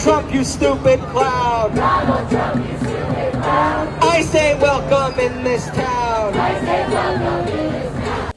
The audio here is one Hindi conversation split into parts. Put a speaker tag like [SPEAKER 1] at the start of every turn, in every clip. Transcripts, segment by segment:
[SPEAKER 1] Trump, you stupid clown.
[SPEAKER 2] Donald Trump, you stupid clown.
[SPEAKER 1] I say welcome in this town.
[SPEAKER 2] I say welcome in this town.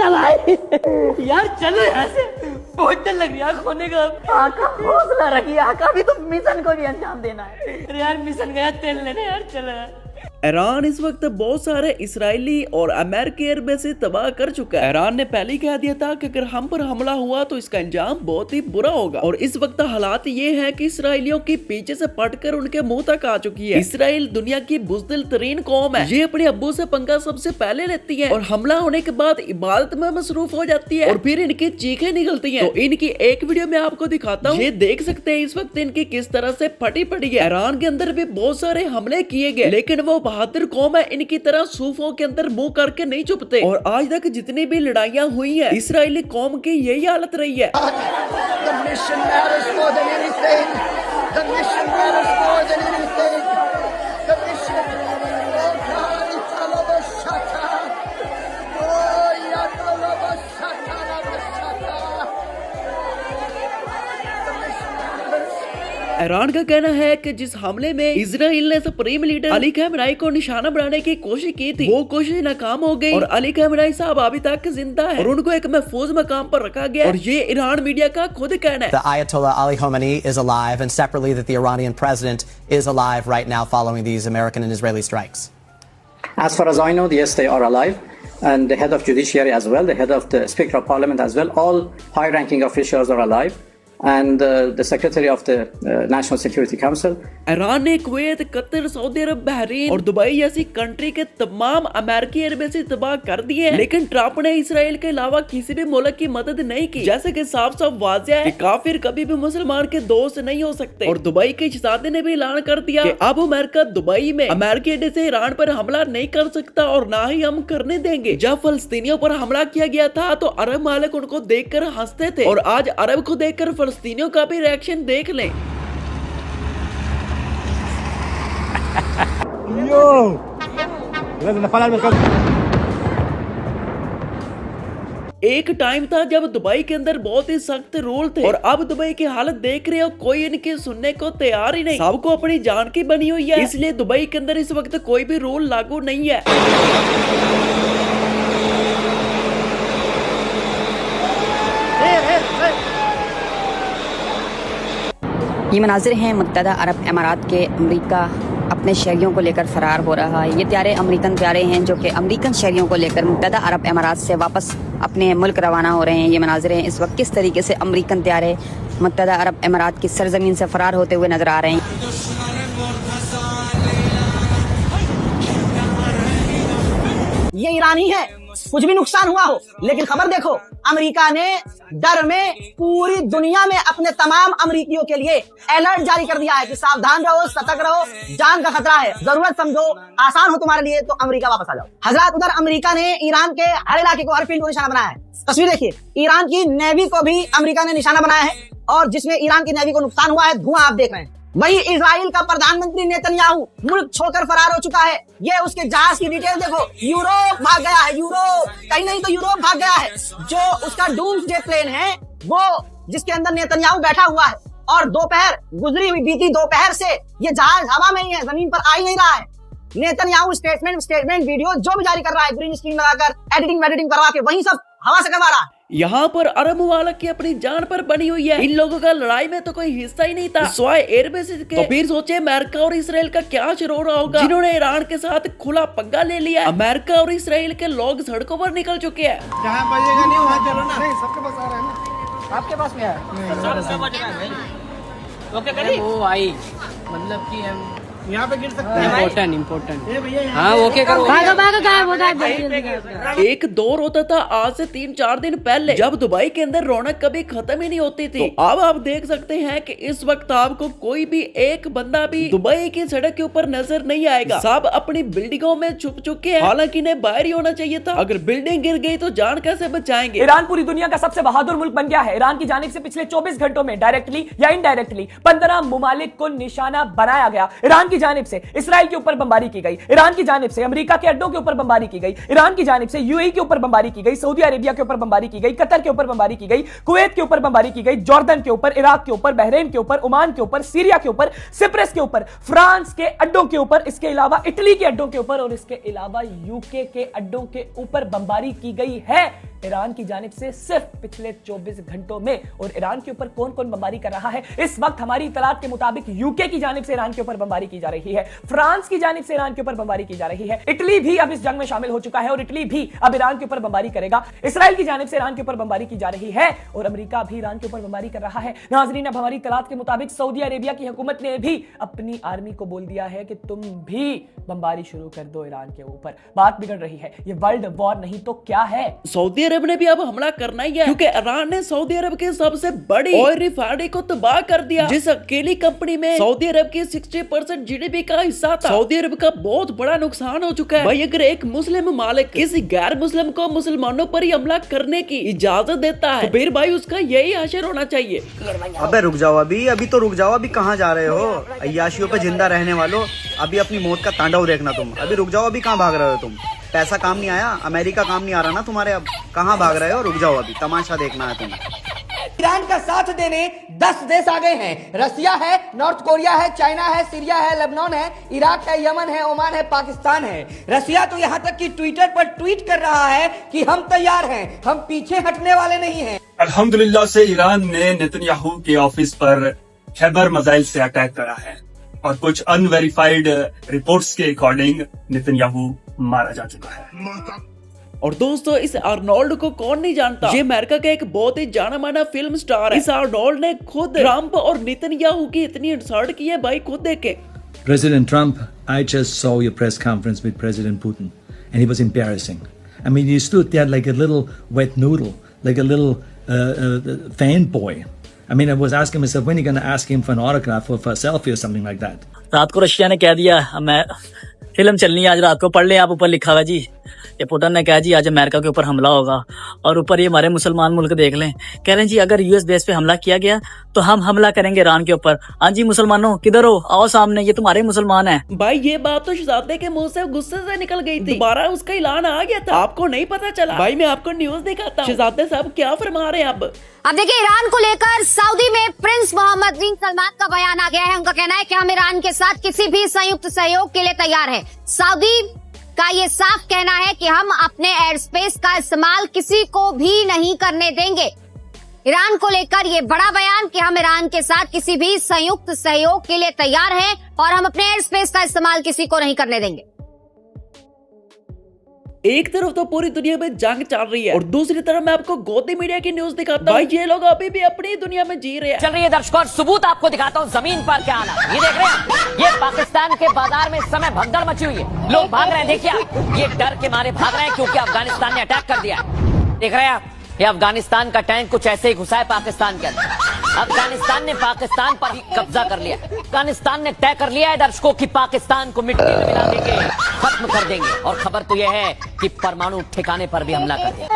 [SPEAKER 3] दवाई यार चलो यहाँ से बहुत डर लग रही है खोने का।
[SPEAKER 4] आका हौसला रखिए आका, अभी तो मिशन को भी अंजाम देना है।
[SPEAKER 3] अरे यार मिशन गया तेल लेने यार चलो यार।
[SPEAKER 5] ईरान इस वक्त बहुत सारे इजरायली और अमेरिकी एयरबेस तबाह कर चुका है। ईरान ने पहले कह दिया था कि अगर हम पर हमला हुआ तो इसका अंजाम बहुत ही बुरा होगा और इस वक्त हालात ये है कि इसराइलियों की पीछे से पटकर उनके मुंह तक आ चुकी है। इसराइल दुनिया की बुज़दिल तरीन कौम है, ये अपने अब्बू से पंगा सबसे पहले लेती है और हमला होने के बाद इबादत में मसरूफ हो जाती है और फिर इनकी चीखें निकलती है। तो इनकी एक वीडियो में आपको दिखाता हूँ, ये देख सकते हैं इस वक्त इनकी किस तरह से फटी पड़ी है। ईरान के अंदर भी बहुत सारे हमले किए गए लेकिन वो बहादुर कौम है, इनकी तरह सूफों के अंदर मुंह करके नहीं चुपते और आज तक जितनी भी लड़ाइयां हुई हैं इसराइली कौम की यही हालत रही है। ईरान का कहना है कि जिस हमले में इजराइल ने सुप्रीम लीडर अली खamenei को निशाना बनाने की कोशिश की थी वो कोशिश नाकाम हो गई और अली खamenei साहब अभी तक जिंदा है और उनको एक महफूज मकाम पर रखा गया और ये ईरान मीडिया का खुद कहना है।
[SPEAKER 6] The Ayatollah Ali Khamenei is alive and separately that the Iranian president is alive right now following these American and Israeli strikes.
[SPEAKER 7] As far as I know, yes, they are alive. And the head of judiciary as well, the head of the speaker of parliament as well, all high-ranking officials are alive. And the secretary of the National Security Council.
[SPEAKER 5] Iran ने कुवैत, कतर, सऊदी अरब, बहरीन और दुबई जैसी कंट्री के तमाम अमेरिकी एयरबेस तबाह कर दिए हैं लेकिन ट्रंप ने इसराइल के अलावा किसी भी मुल्क की मदद नहीं की, जैसे कि साफ साफ वाज़ेह है कि काफिर कभी भी मुसलमान के दोस्त नहीं हो सकते। और दुबई के शहजादे ने भी ऐलान कर दिया कि अब अमेरिका दुबई में अमेरिकी अड्डे से ईरान पर हमला नहीं कर सकता और ना ही हम करने देंगे। जब फलस्तीनियों पर हमला किया गया था तो अरब मालिक उनको देखकर हंसते थे और आज अरब को देखकर फलस्तीनियों का भी रिएक्शन देख लें। एक टाइम था जब दुबई के अंदर बहुत ही सख्त रूल थे और अब दुबई की हालत देख रहे हो, कोई इनकी सुनने को तैयार ही नहीं, सबको अपनी जान की बनी हुई है, इसलिए दुबई के अंदर इस वक्त कोई भी रूल लागू नहीं है।
[SPEAKER 4] ये मनाजिर हैं मुत्तहदा अरब अमारात के। अमेरिका अपने शहरियों को लेकर फरार हो रहा है। ये त्यारे अमेरिकन त्यारे हैं जो कि अमेरिकन शहरियों को लेकर मुत्तहदा अरब अमारात से वापस अपने मुल्क रवाना हो रहे हैं। ये मनाजिर हैं इस वक्त किस तरीके से अमेरिकन त्यारे मुत्तहदा अरब अमारात की सरजमीन से फरार होते हुए नजर आ रहे हैं।
[SPEAKER 8] ये ईरानी है, कुछ भी नुकसान हुआ हो लेकिन खबर देखो, अमेरिका ने डर में पूरी दुनिया में अपने तमाम अमेरिकियों के लिए अलर्ट जारी कर दिया है कि सावधान रहो, सतर्क रहो, जान का खतरा है, जरूरत समझो, आसान हो तुम्हारे लिए तो अमेरिका वापस आ जाओ। हजरात, उधर अमेरिका ने ईरान के हर इलाके को, हर फील्ड को निशाना बनाया है। तस्वीर देखिए, ईरान की नेवी को भी अमेरिका ने निशाना बनाया है और जिसमें ईरान की नेवी को नुकसान हुआ है, धुआं आप देख रहे हैं। वही इजराइल का प्रधानमंत्री नेतन्याहू मुल्क छोड़कर फरार हो चुका है। ये उसके जहाज की डिटेल देखो, यूरोप भाग गया है, यूरोप कहीं नहीं तो यूरोप भाग गया है। जो उसका डूम्सडे प्लेन है वो जिसके अंदर नेतन्याहू बैठा हुआ है और दोपहर गुजरी हुई बीती दोपहर से ये जहाज हवा में ही है, जमीन पर आ ही नहीं रहा है। नेतन्याहू स्टेटमेंट वीडियो जो भी जारी कर रहा है, ग्रीन स्क्रीन लगाकर एडिटिंग करवा के वही सब हवा से करवा रहा है।
[SPEAKER 5] यहाँ पर अरब वाला की अपनी जान पर बनी हुई है, इन लोगों का लड़ाई में तो कोई हिस्सा ही नहीं था स्वाय एयरबेस के। तो फिर सोचे अमेरिका और इसराइल का क्या शुरू हो रहा होगा, जिन्होंने ईरान के साथ खुला पंगा ले लिया। अमेरिका और इसराइल के लोग सड़कों पर निकल चुके हैं।
[SPEAKER 9] जहाँ बजेगा नहीं वहाँ चलो ना, नहीं सबके पास आ रहा है ना, आपके पास में है
[SPEAKER 3] ओके करिए वो आई मतलब कि हम
[SPEAKER 9] यहाँ पे गिर सकते हैं।
[SPEAKER 3] इम्पोर्टेंट हाँ ओके करो।
[SPEAKER 5] एक दौर होता था आज से 3-4 दिन पहले जब दुबई के अंदर रौनक कभी खत्म ही नहीं होती थी। तो अब आप देख सकते हैं कि इस वक्त आपको कोई भी एक बंदा भी दुबई की सड़क के ऊपर नजर नहीं आएगा, सब अपनी बिल्डिंगों में छुप चुके हैं। हालांकि इन्हें बाहर ही होना चाहिए था, अगर बिल्डिंग गिर गई तो जान कैसे बचाएंगे।
[SPEAKER 10] ईरान पूरी दुनिया का सबसे बहादुर मुल्क बन गया है। ईरान की जानिब से पिछले 24 घंटों में डायरेक्टली या इनडायरेक्टली 15 मुमालिक को निशाना बनाया गया। ईरान की जानिब से इसराइल के ऊपर बमबारी की गई, ईरान की जानिब से अमेरिका के अड्डों के ऊपर बमबारी की गई, ईरान की जानिब से यूएई के ऊपर बमबारी की गई, सऊदी अरेबिया के ऊपर बमबारी की गई, कतर के ऊपर बमबारी की गई, कुवैत के ऊपर बमबारी की गई, जॉर्डन के ऊपर, इराक के ऊपर, बहरीन के ऊपर, ओमान के ऊपर, सीरिया के ऊपर, सिप्रस के ऊपर, फ्रांस के अड्डों के ऊपर, इसके अलावा इटली के अड्डों के ऊपर और इसके अलावा यूके के अड्डों के ऊपर बमबारी की गई है ईरान की जानिब से सिर्फ पिछले 24 घंटों में। और ईरान के ऊपर कौन कौन बमबारी कर रहा है? इस वक्त हमारी इतलात के मुताबिक यूके की जानिब से ईरान के ऊपर बमबारी की जा रही है, फ्रांस की जानिब से ईरान के ऊपर बमबारी की जा रही है, इटली भी अब इस जंग में शामिल हो चुका है और इटली भी अब ईरान के ऊपर बमबारी करेगा, इसराइल की जानिब से ईरान के ऊपर बमबारी की जा रही है और अमेरिका भी ईरान के ऊपर बमबारी कर रहा है। नाज़रीन, अब हमारी इतलात के मुताबिक सऊदी अरेबिया की हुकूमत ने भी अपनी आर्मी को बोल दिया है कि तुम भी बमबारी शुरू कर दो ईरान के ऊपर। बात बिगड़ रही है, ये वर्ल्ड वॉर नहीं तो क्या है?
[SPEAKER 5] सऊदी अरब ने भी अब हमला करना ही है, क्योंकि ईरान ने सऊदी अरब की सबसे बड़ी ऑयल रिफाइनरी को तबाह कर दिया, जिस अकेली कंपनी में सऊदी अरब की 60% जीडीपी का हिस्सा था। सऊदी अरब का बहुत बड़ा नुकसान हो चुका है। भाई, अगर एक मुस्लिम मालिक किसी गैर मुस्लिम को मुसलमानों पर ही हमला करने की इजाजत देता है तो फिर भाई उसका यही असर होना चाहिए।
[SPEAKER 9] अबे रुक जाओ, अभी तो रुक जाओ। अभी कहाँ जा रहे हो? अय्याशियों पे जिंदा रहने वालों, अभी अपनी मौत का तांडव देखना तुम। अभी रुक जाओ, अभी कहाँ भाग रहे हो तुम? पैसा काम नहीं आया, अमेरिका काम नहीं आ रहा ना तुम्हारे? अब कहाँ भाग रहे हो? रुक जाओ, अभी तमाशा देखना है तुम्हें।
[SPEAKER 8] ईरान का साथ देने 10 देश आ गए हैं। रसिया है, नॉर्थ कोरिया है, चाइना है, सीरिया है, लेबनान है, इराक है, यमन है, ओमान है, पाकिस्तान है। रसिया तो यहाँ तक कि ट्विटर पर ट्वीट कर रहा है कि हम तैयार हैं, हम पीछे हटने वाले नहीं हैं।
[SPEAKER 11] अल्हम्दुलिल्लाह से ईरान ने नेतन्याहू के ऑफिस पर खैबर मिसाइल से अटैक करा है और कुछ अनवेरिफाइड रिपोर्ट्स के अकॉर्डिंग नेतन्याहू मारा जा चुका है।
[SPEAKER 5] और दोस्तों, इस आर्नोल्ड को कौन नहीं जानता? ये अमेरिका का एक बहुत ही जाना माना फिल्म स्टार है। इस आर्नोल्ड ने खुद ट्रंप और नेतन्याहू की इतनी इंसल्ट की है भाई, खुद देखे।
[SPEAKER 12] President Trump, I just saw your press conference with President Putin, and it was embarrassing. I mean, you stood there like a little wet noodle, like a little fanboy. I mean, I was asking myself, when are you going to ask him for an autograph or for a selfie or something like that?
[SPEAKER 13] रात को रशिया ने कह दिया मैं फिल्म चलनी है आज रात को, पढ़ ले आप, ऊपर लिखा हुआ जी। ये पुतिन ने कहा जी आज अमेरिका के ऊपर हमला होगा और ऊपर ये हमारे मुसलमान मुल्क देख लें, कह रहे हैं जी अगर यूएस बेस पे हमला किया गया तो हम हमला करेंगे ईरान के ऊपर। हाँ जी मुसलमानों किधर हो, आओ सामने, ये तुम्हारे मुसलमान हैं।
[SPEAKER 5] भाई, ये बात तो शहजादे के मुंह से गुस्से से निकल गई थी, दोबारा उसका ऐलान आ गया था, आपको नहीं पता चला? भाई, मैं आपको न्यूज दिखाता हूँ, शहजादे साहब क्या फरमा रहे हैं अब
[SPEAKER 14] देखिए, ईरान को लेकर सऊदी में प्रिंस मोहम्मद बिन सलमान का बयान आ गया है। उनका कहना है कि हम ईरान के साथ किसी भी संयुक्त सहयोग के लिए तैयार हैं। सऊदी का ये साफ कहना है कि हम अपने एयर स्पेस का इस्तेमाल किसी को भी नहीं करने देंगे। ईरान को लेकर ये बड़ा बयान कि हम ईरान के साथ किसी भी संयुक्त सहयोग के लिए तैयार हैं और हम अपने एयर स्पेस का इस्तेमाल किसी को नहीं करने देंगे।
[SPEAKER 5] एक तरफ तो पूरी दुनिया में जंग चल रही है और दूसरी तरफ मैं आपको गोदी मीडिया की न्यूज दिखाता हूँ। भाई, ये लोग अभी भी अपनी दुनिया में जी रहे हैं।
[SPEAKER 15] चल रही है दर्शकों, और सबूत आपको दिखाता हूँ जमीन पर क्या हालत। ये देख रहे हैं, ये पाकिस्तान के बाजार में इस समय भगदड़ मची हुई है, लोग भाग रहे हैं। देखिए, ये डर के मारे भाग रहे हैं क्योंकि अफगानिस्तान ने अटैक कर दिया है। देख रहे हैं आप, ये अफगानिस्तान का टैंक कुछ ऐसे ही घुसा है पाकिस्तान के अंदर। अफगानिस्तान ने पाकिस्तान पर ही कब्जा कर लिया। अफगानिस्तान ने तय कर लिया है दर्शकों कि पाकिस्तान को मिट्टी में मिला देंगे, खत्म कर देंगे। और खबर तो यह है कि परमाणु ठिकाने पर भी हमला कर दिया।